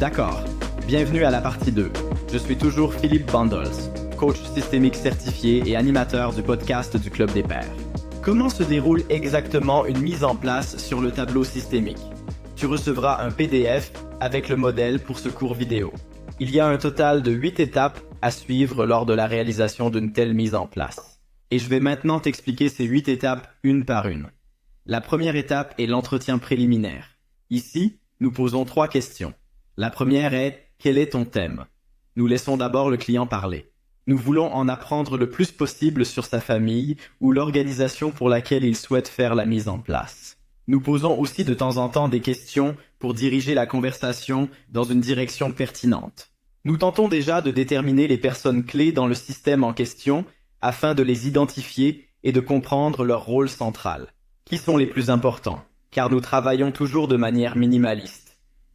D'accord, bienvenue à la partie 2. Je suis toujours Philippe Bandels, coach systémique certifié et animateur du podcast du Club des Pairs. Comment se déroule exactement une mise en place sur le tableau systémique? Tu recevras un PDF avec le modèle pour ce cours vidéo. Il y a un total de 8 étapes à suivre lors de la réalisation d'une telle mise en place. Et je vais maintenant t'expliquer ces 8 étapes une par une. La première étape est l'entretien préliminaire. Ici, nous posons 3 questions. La première est « Quel est ton thème ?» Nous laissons d'abord le client parler. Nous voulons en apprendre le plus possible sur sa famille ou l'organisation pour laquelle il souhaite faire la mise en place. Nous posons aussi de temps en temps des questions pour diriger la conversation dans une direction pertinente. Nous tentons déjà de déterminer les personnes clés dans le système en question afin de les identifier et de comprendre leur rôle central. Qui sont les plus importants? Car nous travaillons toujours de manière minimaliste.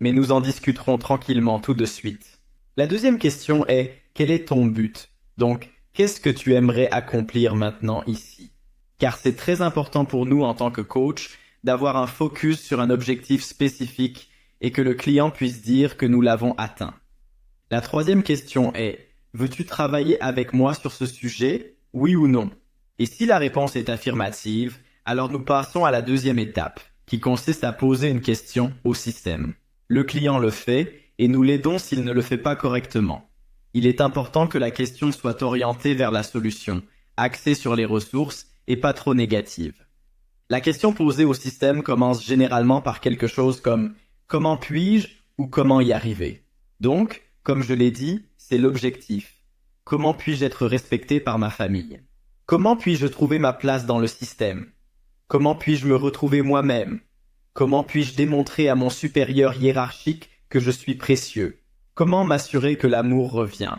Mais nous en discuterons tranquillement tout de suite. La deuxième question est « Quel est ton but ?» Donc, qu'est-ce que tu aimerais accomplir maintenant ici? Car c'est très important pour nous en tant que coach d'avoir un focus sur un objectif spécifique et que le client puisse dire que nous l'avons atteint. La troisième question est « Veux-tu travailler avec moi sur ce sujet, oui ou non ?» Et si la réponse est affirmative, alors nous passons à la deuxième étape, qui consiste à poser une question au système. Le client le fait et nous l'aidons s'il ne le fait pas correctement. Il est important que la question soit orientée vers la solution, axée sur les ressources et pas trop négative. La question posée au système commence généralement par quelque chose comme « Comment puis-je » ou « Comment y arriver ?» Donc, comme je l'ai dit, c'est l'objectif. Comment puis-je être respecté par ma famille? Comment puis-je trouver ma place dans le système? Comment puis-je me retrouver moi-même? Comment puis-je démontrer à mon supérieur hiérarchique que je suis précieux? Comment m'assurer que l'amour revient?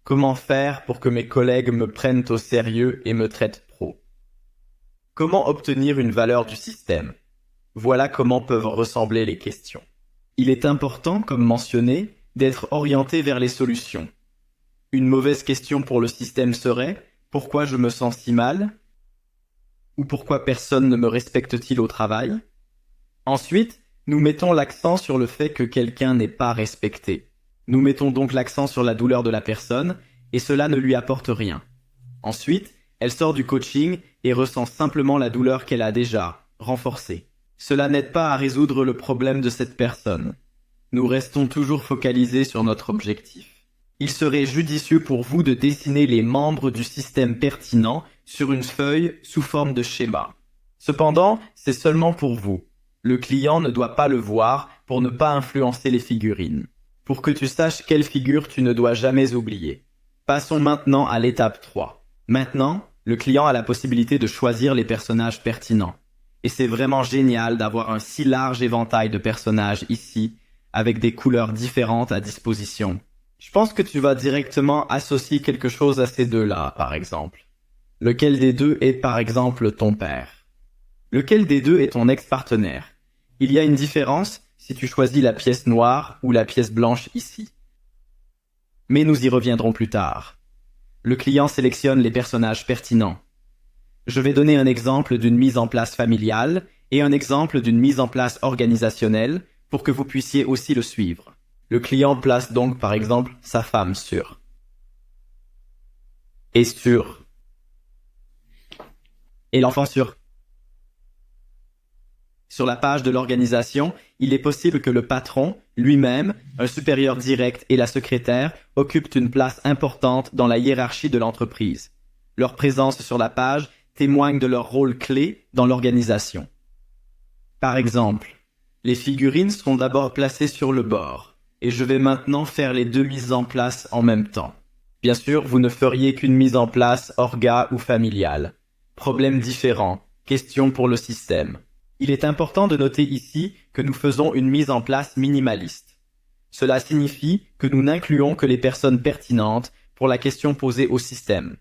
Comment faire pour que mes collègues me prennent au sérieux et me traitent pro? Comment obtenir une valeur du système? Voilà comment peuvent ressembler les questions. Il est important, comme mentionné, d'être orienté vers les solutions. Une mauvaise question pour le système serait « Pourquoi je me sens si mal ?» ou « Pourquoi personne ne me respecte-t-il au travail ?» Ensuite, nous mettons l'accent sur le fait que quelqu'un n'est pas respecté. Nous mettons donc l'accent sur la douleur de la personne et cela ne lui apporte rien. Ensuite, elle sort du coaching et ressent simplement la douleur qu'elle a déjà, renforcée. Cela n'aide pas à résoudre le problème de cette personne. Nous restons toujours focalisés sur notre objectif. Il serait judicieux pour vous de dessiner les membres du système pertinent sur une feuille sous forme de schéma. Cependant, c'est seulement pour vous. Le client ne doit pas le voir pour ne pas influencer les figurines. Pour que tu saches quelle figure tu ne dois jamais oublier. Passons maintenant à l'étape 3. Maintenant, le client a la possibilité de choisir les personnages pertinents. Et c'est vraiment génial d'avoir un si large éventail de personnages ici, avec des couleurs différentes à disposition. Je pense que tu vas directement associer quelque chose à ces deux-là, par exemple. Lequel des deux est, par exemple, ton père? Lequel des deux est ton ex-partenaire? Il y a une différence si tu choisis la pièce noire ou la pièce blanche ici. Mais nous y reviendrons plus tard. Le client sélectionne les personnages pertinents. Je vais donner un exemple d'une mise en place familiale et un exemple d'une mise en place organisationnelle pour que vous puissiez aussi le suivre. Le client place donc par exemple sa femme sur et sur et l'enfant sur. Sur la page de l'organisation, il est possible que le patron, lui-même, un supérieur direct et la secrétaire occupent une place importante dans la hiérarchie de l'entreprise. Leur présence sur la page témoigne de leur rôle clé dans l'organisation. Par exemple, les figurines seront d'abord placées sur le bord, et je vais maintenant faire les deux mises en place en même temps. Bien sûr, vous ne feriez qu'une mise en place orga ou familiale. Problème différent, question pour le système. Il est important de noter ici que nous faisons une mise en place minimaliste. Cela signifie que nous n'incluons que les personnes pertinentes pour la question posée au système.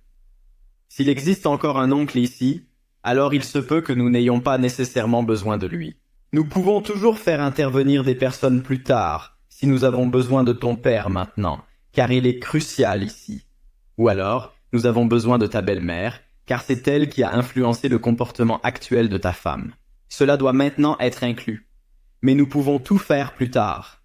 S'il existe encore un oncle ici, alors il se peut que nous n'ayons pas nécessairement besoin de lui. Nous pouvons toujours faire intervenir des personnes plus tard, si nous avons besoin de ton père maintenant, car il est crucial ici. Ou alors, nous avons besoin de ta belle-mère, car c'est elle qui a influencé le comportement actuel de ta femme. Cela doit maintenant être inclus. Mais nous pouvons tout faire plus tard.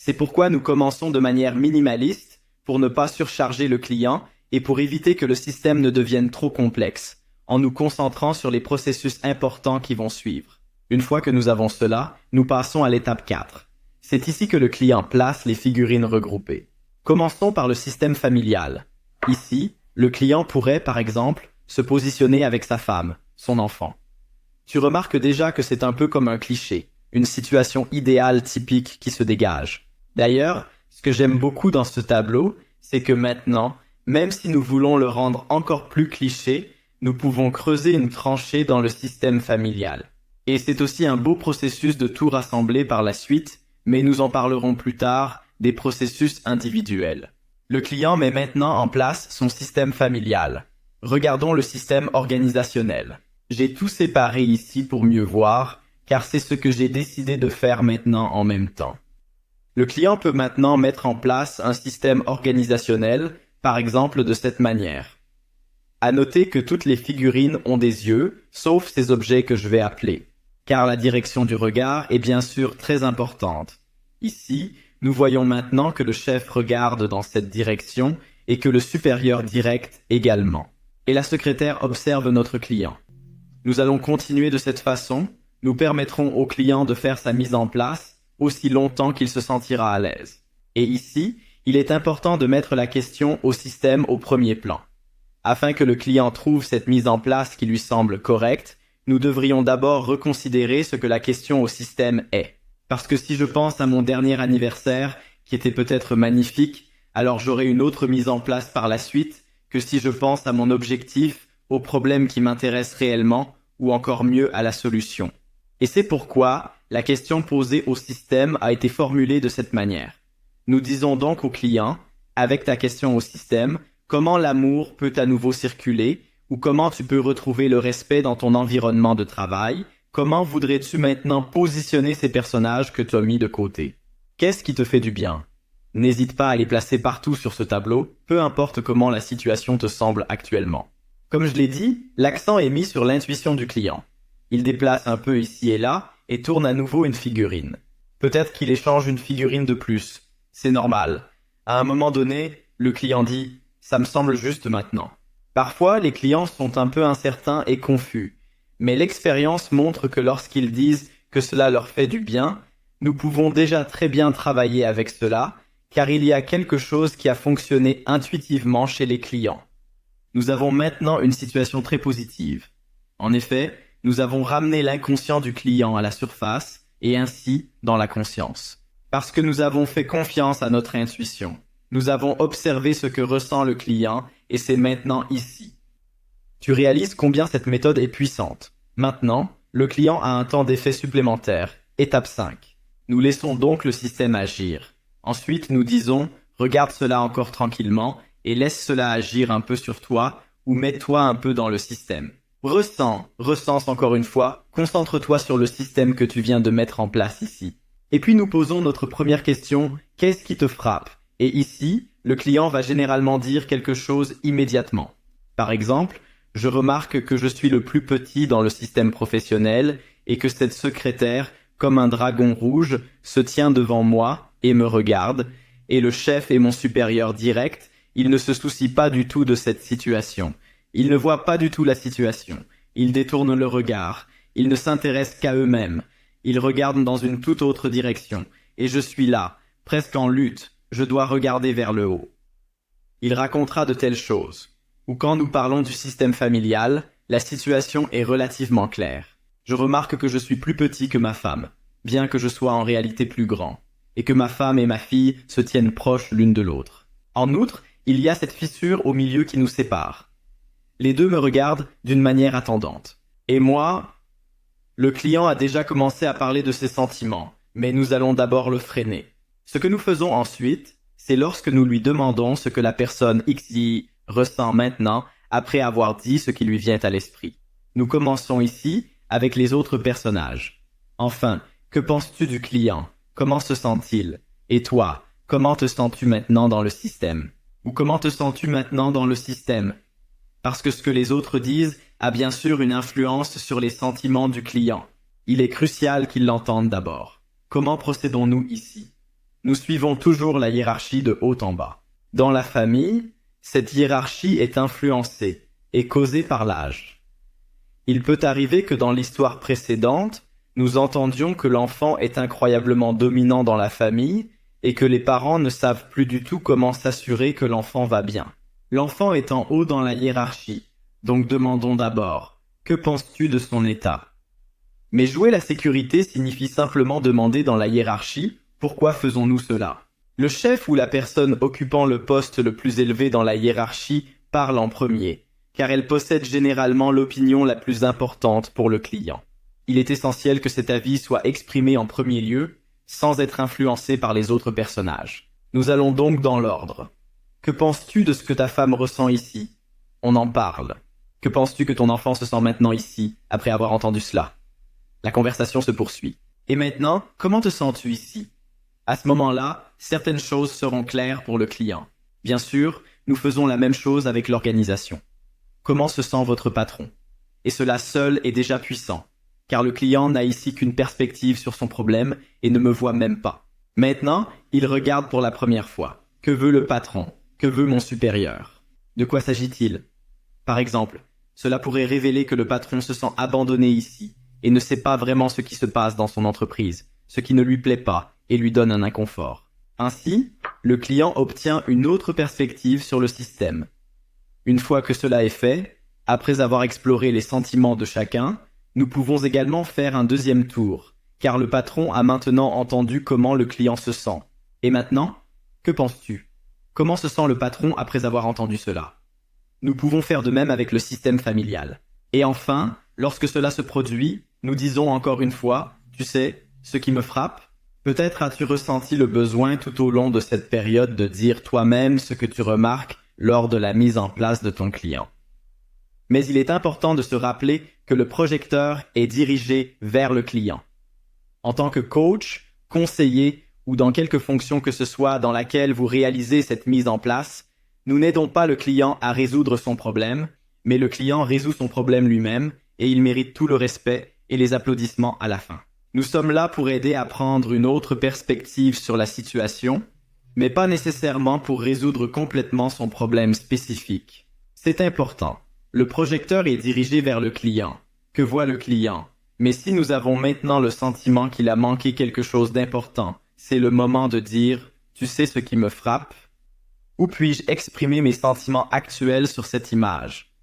C'est pourquoi nous commençons de manière minimaliste pour ne pas surcharger le client et pour éviter que le système ne devienne trop complexe, en nous concentrant sur les processus importants qui vont suivre. Une fois que nous avons cela, nous passons à l'étape 4. C'est ici que le client place les figurines regroupées. Commençons par le système familial. Ici, le client pourrait, par exemple, se positionner avec sa femme, son enfant. Tu remarques déjà que c'est un peu comme un cliché, une situation idéale typique qui se dégage. D'ailleurs, ce que j'aime beaucoup dans ce tableau, c'est que maintenant, même si nous voulons le rendre encore plus cliché, nous pouvons creuser une tranchée dans le système familial. Et c'est aussi un beau processus de tout rassembler par la suite, mais nous en parlerons plus tard, des processus individuels. Le client met maintenant en place son système familial. Regardons le système organisationnel. J'ai tout séparé ici pour mieux voir, car c'est ce que j'ai décidé de faire maintenant en même temps. Le client peut maintenant mettre en place un système organisationnel, par exemple de cette manière. À noter que toutes les figurines ont des yeux, sauf ces objets que je vais appeler, car la direction du regard est bien sûr très importante. Ici, nous voyons maintenant que le chef regarde dans cette direction et que le supérieur direct également. Et la secrétaire observe notre client. Nous allons continuer de cette façon. Nous permettrons au client de faire sa mise en place aussi longtemps qu'il se sentira à l'aise. Et ici, il est important de mettre la question au système au premier plan. Afin que le client trouve cette mise en place qui lui semble correcte, nous devrions d'abord reconsidérer ce que la question au système est. Parce que si je pense à mon dernier anniversaire, qui était peut-être magnifique, alors j'aurai une autre mise en place par la suite que si je pense à mon objectif, au problème qui m'intéresse réellement, ou encore mieux à la solution. Et c'est pourquoi la question posée au système a été formulée de cette manière. Nous disons donc au client, avec ta question au système, comment l'amour peut à nouveau circuler, ou comment tu peux retrouver le respect dans ton environnement de travail. Comment voudrais-tu maintenant positionner ces personnages que tu as mis de côté? Qu'est-ce qui te fait du bien? N'hésite pas à les placer partout sur ce tableau, peu importe comment la situation te semble actuellement. Comme je l'ai dit, l'accent est mis sur l'intuition du client. Il déplace un peu ici et là et tourne à nouveau une figurine. Peut-être qu'il échange une figurine de plus. C'est normal. À un moment donné, le client dit « ça me semble juste maintenant ». Parfois, les clients sont un peu incertains et confus. Mais l'expérience montre que lorsqu'ils disent que cela leur fait du bien, nous pouvons déjà très bien travailler avec cela, car il y a quelque chose qui a fonctionné intuitivement chez les clients. Nous avons maintenant une situation très positive. En effet, nous avons ramené l'inconscient du client à la surface et ainsi dans la conscience. Parce que nous avons fait confiance à notre intuition. Nous avons observé ce que ressent le client et c'est maintenant ici. Tu réalises combien cette méthode est puissante. Maintenant, le client a un temps d'effet supplémentaire. Étape 5. Nous laissons donc le système agir. Ensuite, nous disons « regarde cela encore tranquillement et laisse cela agir un peu sur toi ou mets-toi un peu dans le système. Ressens encore une fois, concentre-toi sur le système que tu viens de mettre en place ici. » Et puis nous posons notre première question « qu'est-ce qui te frappe ?» Et ici, le client va généralement dire quelque chose immédiatement. Par exemple, je remarque que je suis le plus petit dans le système professionnel et que cette secrétaire, comme un dragon rouge, se tient devant moi et me regarde, et le chef est mon supérieur direct, il ne se soucie pas du tout de cette situation. Il ne voit pas du tout la situation. Il détourne le regard. Il ne s'intéresse qu'à eux-mêmes. Ils regardent dans une toute autre direction. Et je suis là, presque en lutte. Je dois regarder vers le haut. Il racontera de telles choses. Ou quand nous parlons du système familial, la situation est relativement claire. Je remarque que je suis plus petit que ma femme, bien que je sois en réalité plus grand, et que ma femme et ma fille se tiennent proches l'une de l'autre. En outre, il y a cette fissure au milieu qui nous sépare. Les deux me regardent d'une manière attendante. Et moi, le client a déjà commencé à parler de ses sentiments, mais nous allons d'abord le freiner. Ce que nous faisons ensuite, c'est lorsque nous lui demandons ce que la personne XY ressent maintenant après avoir dit ce qui lui vient à l'esprit. Nous commençons ici avec les autres personnages. Enfin, que penses-tu du client? Comment se sent-il? Et toi, comment te sens-tu maintenant dans le système? Ou comment te sens-tu maintenant dans le système? Parce que ce que les autres disent a bien sûr une influence sur les sentiments du client. Il est crucial qu'il l'entende d'abord. Comment procédons-nous ici? Nous suivons toujours la hiérarchie de haut en bas. Dans la famille, cette hiérarchie est influencée et causée par l'âge. Il peut arriver que dans l'histoire précédente, nous entendions que l'enfant est incroyablement dominant dans la famille et que les parents ne savent plus du tout comment s'assurer que l'enfant va bien. L'enfant est en haut dans la hiérarchie, donc demandons d'abord, que penses-tu de son état? Mais jouer la sécurité signifie simplement demander dans la hiérarchie, pourquoi faisons-nous cela? Le chef ou la personne occupant le poste le plus élevé dans la hiérarchie parle en premier, car elle possède généralement l'opinion la plus importante pour le client. Il est essentiel que cet avis soit exprimé en premier lieu, sans être influencé par les autres personnages. Nous allons donc dans l'ordre. Que penses-tu de ce que ta femme ressent ici? On en parle. Que penses-tu que ton enfant se sent maintenant ici, après avoir entendu cela? La conversation se poursuit. Et maintenant, comment te sens-tu ici? À ce moment-là, certaines choses seront claires pour le client. Bien sûr, nous faisons la même chose avec l'organisation. Comment se sent votre patron? Et cela seul est déjà puissant, car le client n'a ici qu'une perspective sur son problème et ne me voit même pas. Maintenant, il regarde pour la première fois. Que veut le patron? Que veut mon supérieur? De quoi s'agit-il? Par exemple, cela pourrait révéler que le patron se sent abandonné ici et ne sait pas vraiment ce qui se passe dans son entreprise, ce qui ne lui plaît pas et lui donne un inconfort. Ainsi, le client obtient une autre perspective sur le système. Une fois que cela est fait, après avoir exploré les sentiments de chacun, nous pouvons également faire un deuxième tour, car le patron a maintenant entendu comment le client se sent. Et maintenant, que penses-tu? Comment se sent le patron après avoir entendu cela? Nous pouvons faire de même avec le système familial. Et enfin, lorsque cela se produit, nous disons encore une fois, tu sais, ce qui me frappe, peut-être as-tu ressenti le besoin tout au long de cette période de dire toi-même ce que tu remarques lors de la mise en place de ton client. Mais il est important de se rappeler que le projecteur est dirigé vers le client. En tant que coach, conseiller ou dans quelque fonction que ce soit dans laquelle vous réalisez cette mise en place, nous n'aidons pas le client à résoudre son problème, mais le client résout son problème lui-même et il mérite tout le respect et les applaudissements à la fin. Nous sommes là pour aider à prendre une autre perspective sur la situation, mais pas nécessairement pour résoudre complètement son problème spécifique. C'est important. Le projecteur est dirigé vers le client. Que voit le client? Mais si nous avons maintenant le sentiment qu'il a manqué quelque chose d'important, c'est le moment de dire « Tu sais ce qui me frappe ?» Où puis-je exprimer mes sentiments actuels sur cette image?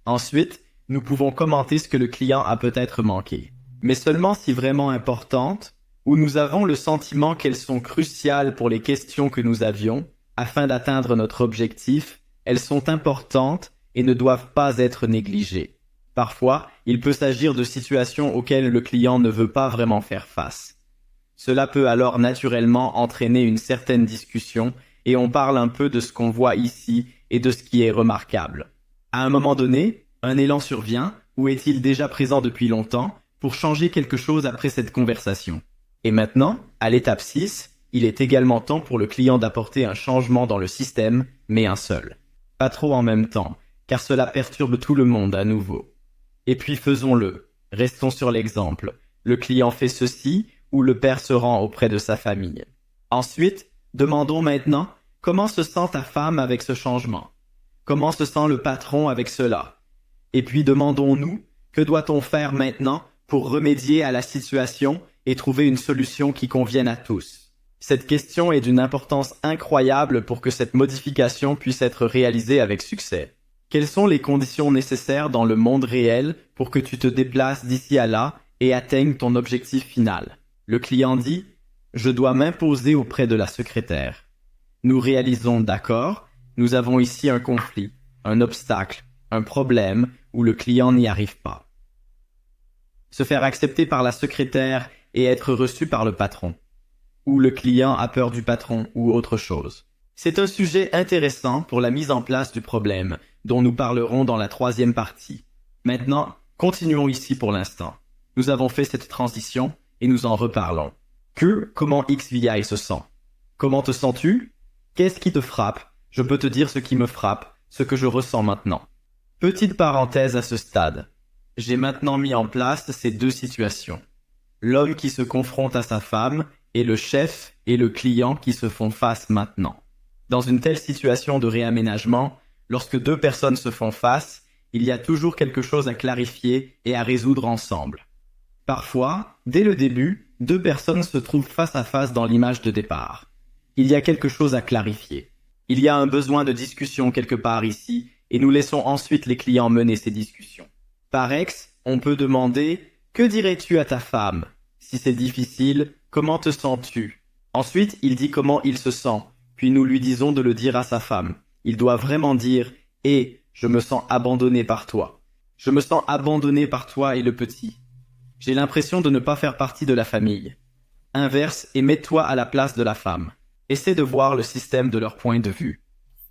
Ensuite, nous pouvons commenter ce que le client a peut-être manqué, mais seulement si vraiment importantes, où nous avons le sentiment qu'elles sont cruciales pour les questions que nous avions, afin d'atteindre notre objectif, elles sont importantes et ne doivent pas être négligées. Parfois, il peut s'agir de situations auxquelles le client ne veut pas vraiment faire face. Cela peut alors naturellement entraîner une certaine discussion et on parle un peu de ce qu'on voit ici et de ce qui est remarquable. À un moment donné, un élan survient, ou est-il déjà présent depuis longtemps, pour changer quelque chose après cette conversation. Et maintenant, à l'étape 6, il est également temps pour le client d'apporter un changement dans le système, mais un seul. Pas trop en même temps, car cela perturbe tout le monde à nouveau. Et puis faisons-le. Restons sur l'exemple. Le client fait ceci, ou le père se rend auprès de sa famille. Ensuite, demandons maintenant, comment se sent ta femme avec ce changement? Comment se sent le patron avec cela? Et puis demandons-nous, que doit-on faire maintenant pour remédier à la situation et trouver une solution qui convienne à tous? Cette question est d'une importance incroyable pour que cette modification puisse être réalisée avec succès. Quelles sont les conditions nécessaires dans le monde réel pour que tu te déplaces d'ici à là et atteignes ton objectif final? Le client dit « Je dois m'imposer auprès de la secrétaire. » Nous réalisons d'accord, nous avons ici un conflit, un obstacle, un problème où le client n'y arrive pas. Se faire accepter par la secrétaire et être reçu par le patron. Ou le client a peur du patron ou autre chose. C'est un sujet intéressant pour la mise en place du problème, dont nous parlerons dans la 3e partie. Maintenant, continuons ici pour l'instant. Nous avons fait cette transition et nous en reparlons. Comment XVI se sent? Comment te sens-tu? Qu'est-ce qui te frappe? Je peux te dire ce qui me frappe, ce que je ressens maintenant. Petite parenthèse à ce stade. J'ai maintenant mis en place ces deux situations. L'homme qui se confronte à sa femme et le chef et le client qui se font face maintenant. Dans une telle situation de réaménagement, lorsque deux personnes se font face, il y a toujours quelque chose à clarifier et à résoudre ensemble. Parfois, dès le début, deux personnes se trouvent face à face dans l'image de départ. Il y a quelque chose à clarifier. Il y a un besoin de discussion quelque part ici, et nous laissons ensuite les clients mener ces discussions. Par ex, on peut demander « Que dirais-tu à ta femme ?» Si c'est difficile, « Comment te sens-tu ?» Ensuite, il dit comment il se sent, puis nous lui disons de le dire à sa femme. Il doit vraiment dire « Et je me sens abandonné par toi. Je me sens abandonné par toi et le petit. J'ai l'impression de ne pas faire partie de la famille. » Inverse et mets-toi à la place de la femme. Essaie de voir le système de leur point de vue.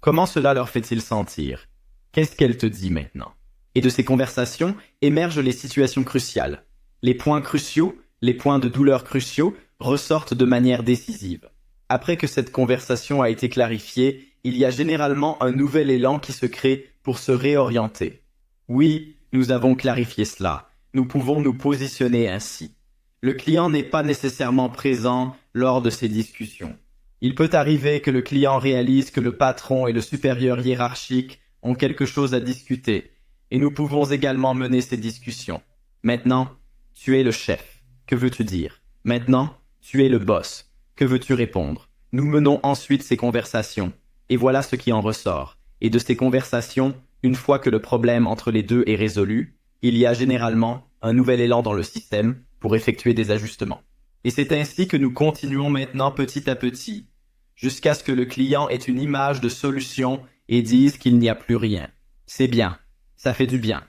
Comment cela leur fait-il sentir? Qu'est-ce qu'elle te dit maintenant? Et de ces conversations émergent les situations cruciales. Les points cruciaux, les points de douleur cruciaux ressortent de manière décisive. Après que cette conversation a été clarifiée, il y a généralement un nouvel élan qui se crée pour se réorienter. Oui, nous avons clarifié cela. Nous pouvons nous positionner ainsi. Le client n'est pas nécessairement présent lors de ces discussions. Il peut arriver que le client réalise que le patron et le supérieur hiérarchique ont quelque chose à discuter, et nous pouvons également mener ces discussions. Maintenant, tu es le chef. Que veux-tu dire? Maintenant, tu es le boss. Que veux-tu répondre? Nous menons ensuite ces conversations, et voilà ce qui en ressort. Et de ces conversations, une fois que le problème entre les deux est résolu, il y a généralement un nouvel élan dans le système pour effectuer des ajustements. Et c'est ainsi que nous continuons maintenant petit à petit, jusqu'à ce que le client ait une image de solution et dise qu'il n'y a plus rien. C'est bien, ça fait du bien.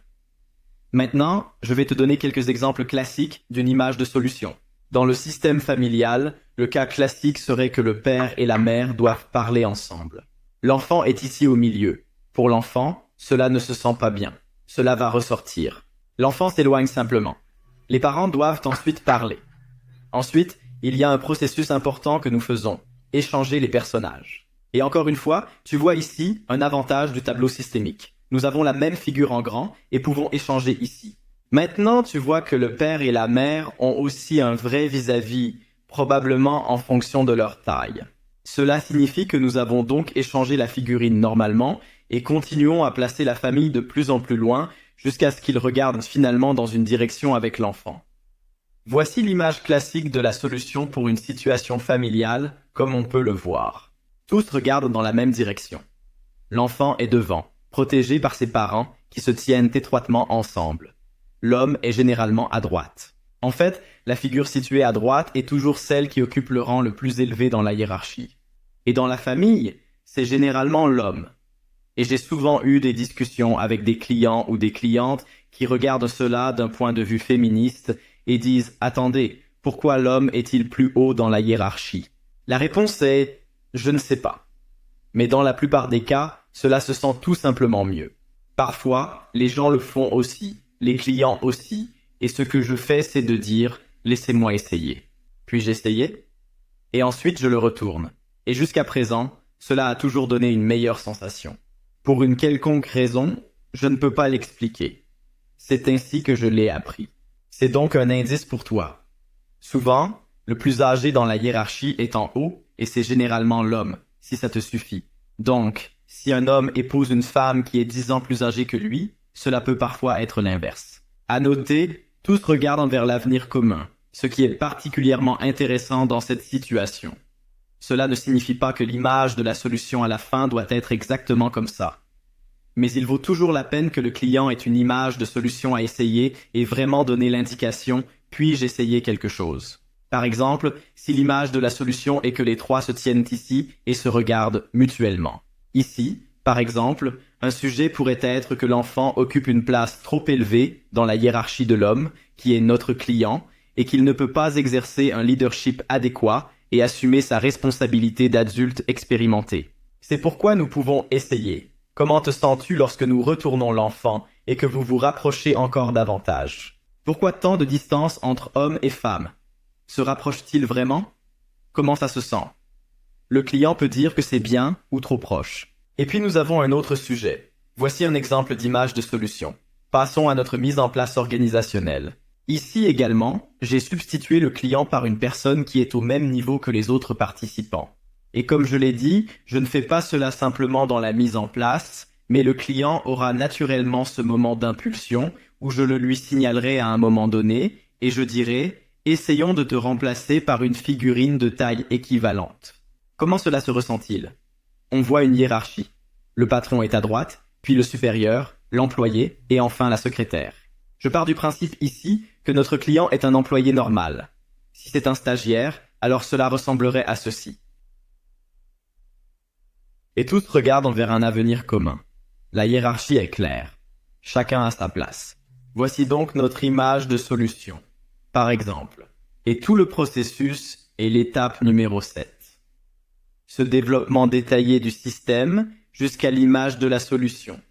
Maintenant, je vais te donner quelques exemples classiques d'une image de solution. Dans le système familial, le cas classique serait que le père et la mère doivent parler ensemble. L'enfant est ici au milieu. Pour l'enfant, cela ne se sent pas bien. Cela va ressortir. L'enfant s'éloigne simplement. Les parents doivent ensuite parler. Ensuite, il y a un processus important que nous faisons, échanger les personnages. Et encore une fois, tu vois ici un avantage du tableau systémique. Nous avons la même figure en grand et pouvons échanger ici. Maintenant, tu vois que le père et la mère ont aussi un vrai vis-à-vis, probablement en fonction de leur taille. Cela signifie que nous avons donc échangé la figurine normalement et continuons à placer la famille de plus en plus loin jusqu'à ce qu'ils regardent finalement dans une direction avec l'enfant. Voici l'image classique de la solution pour une situation familiale, comme on peut le voir. Tous regardent dans la même direction. L'enfant est devant, protégé par ses parents qui se tiennent étroitement ensemble. L'homme est généralement à droite. En fait, la figure située à droite est toujours celle qui occupe le rang le plus élevé dans la hiérarchie. Et dans la famille, c'est généralement l'homme. Et j'ai souvent eu des discussions avec des clients ou des clientes qui regardent cela d'un point de vue féministe et disent « Attendez, pourquoi l'homme est-il plus haut dans la hiérarchie ?» La réponse est « Je ne sais pas ». Mais dans la plupart des cas, cela se sent tout simplement mieux. Parfois, les gens le font aussi, les clients aussi, et ce que je fais, c'est de dire « Laissez-moi essayer ». Puis-je essayer? Et ensuite, je le retourne. Et jusqu'à présent, cela a toujours donné une meilleure sensation. Pour une quelconque raison, je ne peux pas l'expliquer. C'est ainsi que je l'ai appris. C'est donc un indice pour toi. Souvent, le plus âgé dans la hiérarchie est en haut, et c'est généralement l'homme, si ça te suffit. Donc, si un homme épouse une femme qui est 10 ans plus âgée que lui, cela peut parfois être l'inverse. À noter, tous regardent vers l'avenir commun, ce qui est particulièrement intéressant dans cette situation. Cela ne signifie pas que l'image de la solution à la fin doit être exactement comme ça. Mais il vaut toujours la peine que le client ait une image de solution à essayer et vraiment donner l'indication « puis-je essayer quelque chose ?» Par exemple, si l'image de la solution est que les trois se tiennent ici et se regardent mutuellement. Ici, par exemple, un sujet pourrait être que l'enfant occupe une place trop élevée dans la hiérarchie de l'homme, qui est notre client, et qu'il ne peut pas exercer un leadership adéquat et assumer sa responsabilité d'adulte expérimenté. C'est pourquoi nous pouvons essayer. Comment te sens-tu lorsque nous retournons l'enfant et que vous vous rapprochez encore davantage? Pourquoi tant de distance entre hommes et femmes? Se rapproche-t-il vraiment? Comment ça se sent? Le client peut dire que c'est bien ou trop proche. Et puis nous avons un autre sujet. Voici un exemple d'image de solution. Passons à notre mise en place organisationnelle. Ici également, j'ai substitué le client par une personne qui est au même niveau que les autres participants. Et comme je l'ai dit, je ne fais pas cela simplement dans la mise en place, mais le client aura naturellement ce moment d'impulsion où je le lui signalerai à un moment donné et je dirai « Essayons de te remplacer par une figurine de taille équivalente ». Comment cela se ressent-il? On voit une hiérarchie. Le patron est à droite, puis le supérieur, l'employé et enfin la secrétaire. Je pars du principe ici que notre client est un employé normal. Si c'est un stagiaire, alors cela ressemblerait à ceci. Et tous regardent vers un avenir commun. La hiérarchie est claire. Chacun a sa place. Voici donc notre image de solution. Par exemple, et tout le processus est l'étape numéro 7. Ce développement détaillé du système jusqu'à l'image de la solution.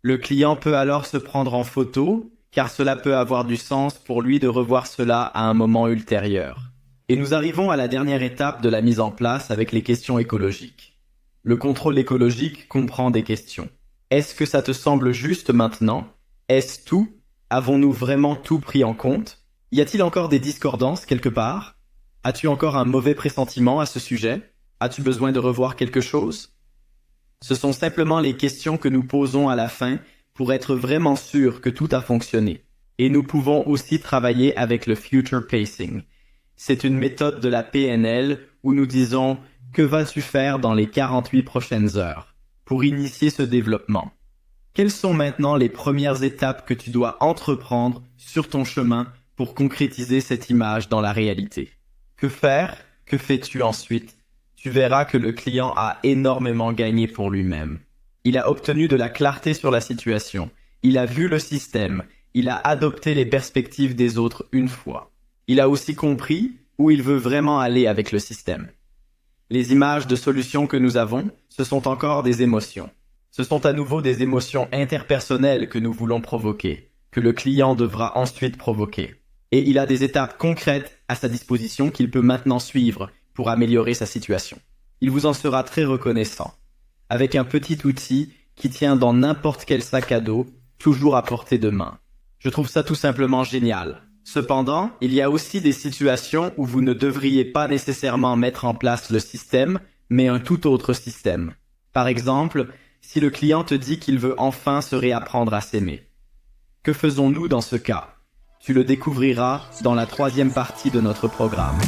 Le client peut alors se prendre en photo, car cela peut avoir du sens pour lui de revoir cela à un moment ultérieur. Et nous arrivons à la dernière étape de la mise en place avec les questions écologiques. Le contrôle écologique comprend des questions. Est-ce que ça te semble juste maintenant? Est-ce tout? Avons-nous vraiment tout pris en compte? Y a-t-il encore des discordances quelque part? As-tu encore un mauvais pressentiment à ce sujet? As-tu besoin de revoir quelque chose? Ce sont simplement les questions que nous posons à la fin pour être vraiment sûr que tout a fonctionné. Et nous pouvons aussi travailler avec le Future Pacing. C'est une méthode de la PNL où nous disons « Que vas-tu faire dans les 48 prochaines heures ?» pour initier ce développement. Quelles sont maintenant les premières étapes que tu dois entreprendre sur ton chemin pour concrétiser cette image dans la réalité? Que faire? Que fais-tu ensuite? Tu verras que le client a énormément gagné pour lui-même. Il a obtenu de la clarté sur la situation. Il a vu le système. Il a adopté les perspectives des autres une fois. Il a aussi compris où il veut vraiment aller avec le système. Les images de solutions que nous avons, ce sont encore des émotions. Ce sont à nouveau des émotions interpersonnelles que nous voulons provoquer, que le client devra ensuite provoquer. Et il a des étapes concrètes à sa disposition qu'il peut maintenant suivre pour améliorer sa situation. Il vous en sera très reconnaissant. Avec un petit outil qui tient dans n'importe quel sac à dos, toujours à portée de main. Je trouve ça tout simplement génial. Cependant, il y a aussi des situations où vous ne devriez pas nécessairement mettre en place le système, mais un tout autre système. Par exemple, si le client te dit qu'il veut enfin se réapprendre à s'aimer. Que faisons-nous dans ce cas? Tu le découvriras dans la 3e partie de notre programme.